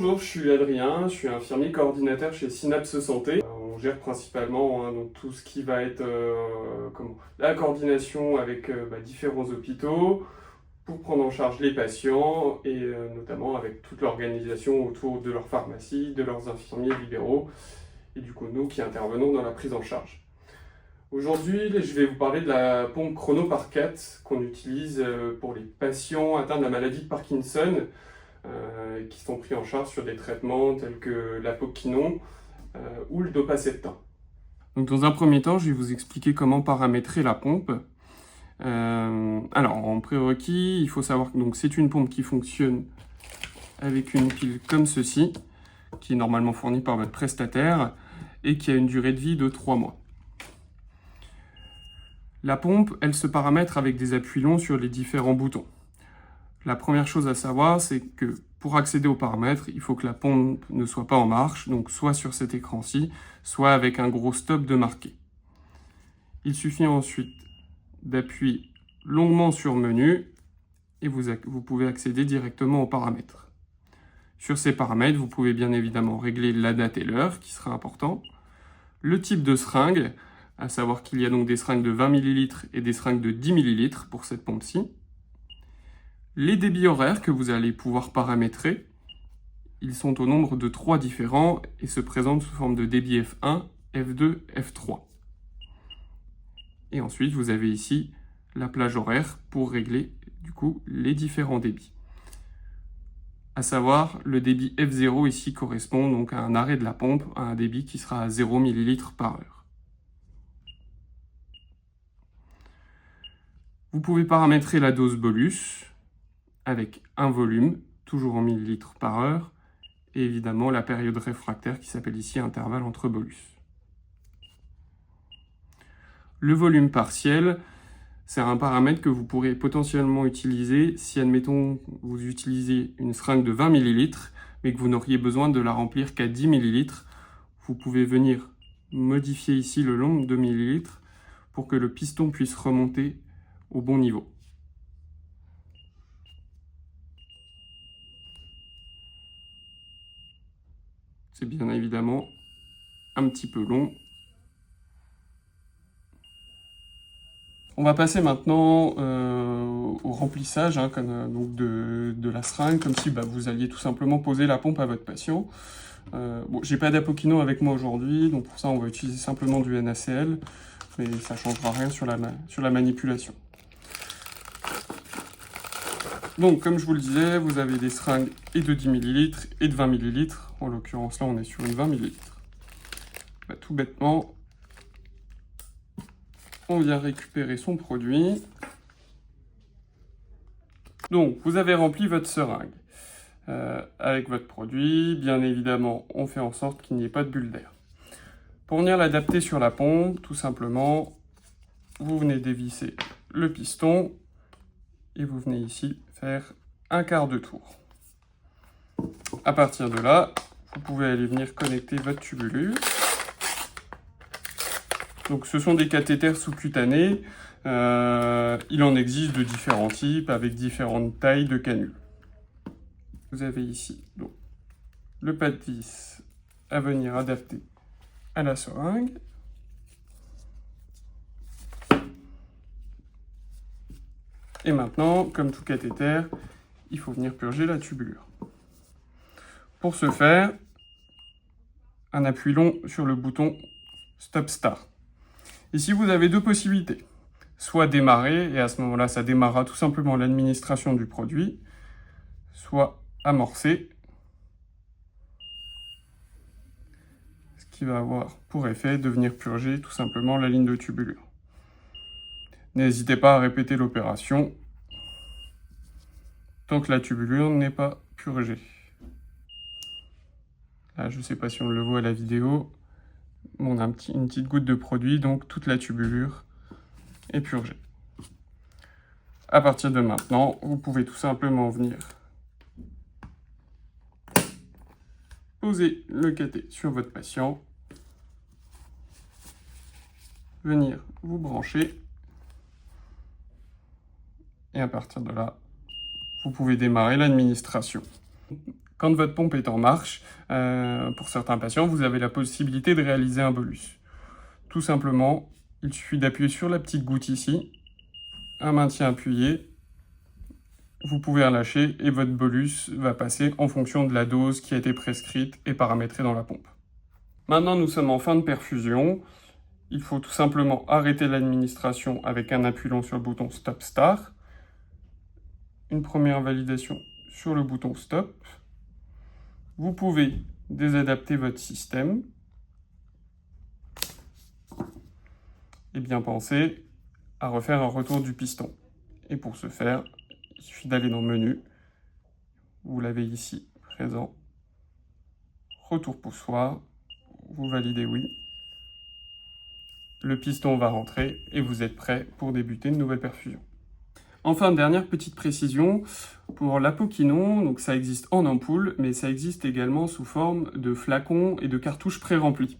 Bonjour, je suis Adrien, je suis infirmier coordinateur chez Synapse Santé. On gère principalement donc, tout ce qui va être la coordination avec différents hôpitaux pour prendre en charge les patients et notamment avec toute l'organisation autour de leur pharmacie, de leurs infirmiers libéraux et du coup nous qui intervenons dans la prise en charge. Aujourd'hui, je vais vous parler de la pompe Chrono par 4 qu'on utilise pour les patients atteints de la maladie de Parkinson qui sont pris en charge sur des traitements tels que l'apoquinon ou le dopacabtagene. Donc dans un premier temps, je vais vous expliquer comment paramétrer la pompe. Alors en prérequis, il faut savoir que c'est une pompe qui fonctionne avec une pile comme ceci, qui est normalement fournie par votre prestataire et qui a une durée de vie de 3 mois. La pompe, elle se paramètre avec des appuis longs sur les différents boutons. La première chose à savoir, c'est que pour accéder aux paramètres, il faut que la pompe ne soit pas en marche, donc soit sur cet écran-ci, soit avec un gros stop de marqué. Il suffit ensuite d'appuyer longuement sur menu et vous pouvez accéder directement aux paramètres. Sur ces paramètres, vous pouvez bien évidemment régler la date et l'heure, qui sera important, le type de seringue, à savoir qu'il y a donc des seringues de 20 ml et des seringues de 10 ml pour cette pompe-ci, les débits horaires que vous allez pouvoir paramétrer, ils sont au nombre de 3 différents et se présentent sous forme de débit F1, F2, F3. Et ensuite, vous avez ici la plage horaire pour régler du coup les différents débits. À savoir, le débit F0 ici correspond donc à un arrêt de la pompe, à un débit qui sera à 0 ml par heure. Vous pouvez paramétrer la dose bolus avec un volume, toujours en millilitres par heure, et évidemment la période réfractaire qui s'appelle ici intervalle entre bolus. Le volume partiel, c'est un paramètre que vous pourrez potentiellement utiliser si, admettons, vous utilisez une seringue de 20 ml, mais que vous n'auriez besoin de la remplir qu'à 10 ml. Vous pouvez venir modifier ici le nombre de millilitres pour que le piston puisse remonter au bon niveau. C'est bien évidemment un petit peu long. On va passer maintenant au remplissage de la seringue, comme si vous alliez tout simplement poser la pompe à votre patient. J'ai pas d'apoquinon avec moi aujourd'hui, donc pour ça on va utiliser simplement du NaCl, mais ça ne changera rien sur la manipulation. Donc comme je vous le disais, vous avez des seringues et de 10 ml et de 20 ml. En l'occurrence là on est sur une 20 ml. Tout bêtement, on vient récupérer son produit. Donc vous avez rempli votre seringue avec votre produit. Bien évidemment, on fait en sorte qu'il n'y ait pas de bulle d'air. Pour venir l'adapter sur la pompe, tout simplement, vous venez dévisser le piston et vous venez ici faire un quart de tour. À partir de là, vous pouvez aller venir connecter votre tubulure. Donc ce sont des cathéters sous-cutanés. Il en existe de différents types avec différentes tailles de canules. Vous avez ici donc, le pas de vis à venir adapter à la seringue. Et maintenant, comme tout cathéter, il faut venir purger la tubulure. Pour ce faire, un appui long sur le bouton Stop Start. Ici, vous avez deux possibilités. Soit démarrer, et à ce moment-là, ça démarrera tout simplement l'administration du produit, soit amorcer, ce qui va avoir pour effet de venir purger tout simplement la ligne de tubulure. N'hésitez pas à répéter l'opération tant que la tubulure n'est pas purgée. Là, je ne sais pas si on le voit à la vidéo, on a une petite goutte de produit, donc toute la tubulure est purgée. À partir de maintenant, vous pouvez tout simplement venir poser le cathé sur votre patient, venir vous brancher, et à partir de là, vous pouvez démarrer l'administration. Quand votre pompe est en marche, pour certains patients, vous avez la possibilité de réaliser un bolus. Tout simplement, il suffit d'appuyer sur la petite goutte ici, un maintien appuyé, vous pouvez relâcher et votre bolus va passer en fonction de la dose qui a été prescrite et paramétrée dans la pompe. Maintenant, nous sommes en fin de perfusion. Il faut tout simplement arrêter l'administration avec un appui long sur le bouton Stop Start. Une première validation sur le bouton Stop. Vous pouvez désadapter votre système et bien penser à refaire un retour du piston. Et pour ce faire, il suffit d'aller dans le menu. Vous l'avez ici présent. Retour poussoir. Vous validez oui. Le piston va rentrer et vous êtes prêt pour débuter une nouvelle perfusion. Enfin, dernière petite précision, pour l'apoquinon, donc ça existe en ampoule, mais ça existe également sous forme de flacons et de cartouches pré-remplies.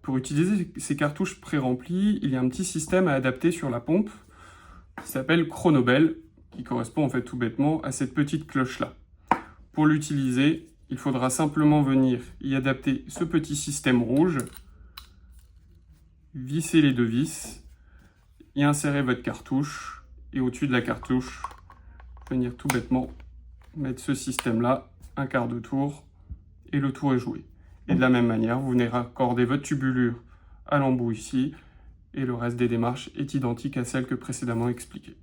Pour utiliser ces cartouches pré-remplies, il y a un petit système à adapter sur la pompe qui s'appelle Chronobel, qui correspond en fait tout bêtement à cette petite cloche-là. Pour l'utiliser, il faudra simplement venir y adapter ce petit système rouge, visser les deux vis, y insérer votre cartouche, et au-dessus de la cartouche, venir tout bêtement mettre ce système-là, un quart de tour, et le tour est joué. Et de la même manière, vous venez raccorder votre tubulure à l'embout ici, et le reste des démarches est identique à celle que précédemment expliquée.